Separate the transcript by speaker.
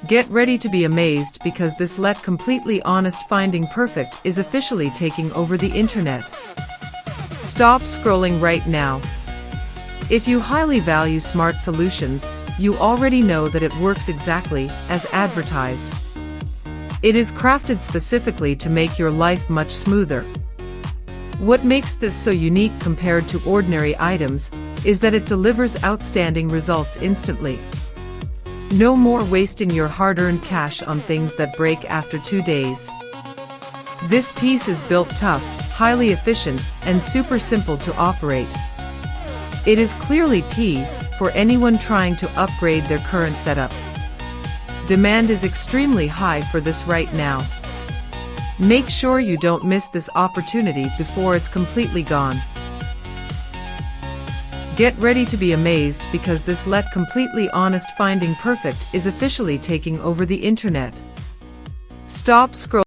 Speaker 1: Get ready to be amazed because this Let Completely Honest Finding Perfect is officially taking over the internet. Stop scrolling right now. If you highly value smart solutions, you already know that it works exactly as advertised. It is crafted specifically to make your life much smoother. What makes this so unique compared to ordinary items is that it delivers outstanding results instantly. No more wasting your hard-earned cash on things that break after 2 days. This piece is built tough, highly efficient, and super simple to operate. It is clearly P for anyone trying to upgrade their current setup. Demand is extremely high for this right now. Make sure you don't miss this opportunity before it's completely gone. Get ready to be amazed because this Let Completely Honest Finding Perfect is officially taking over the internet. Stop scrolling.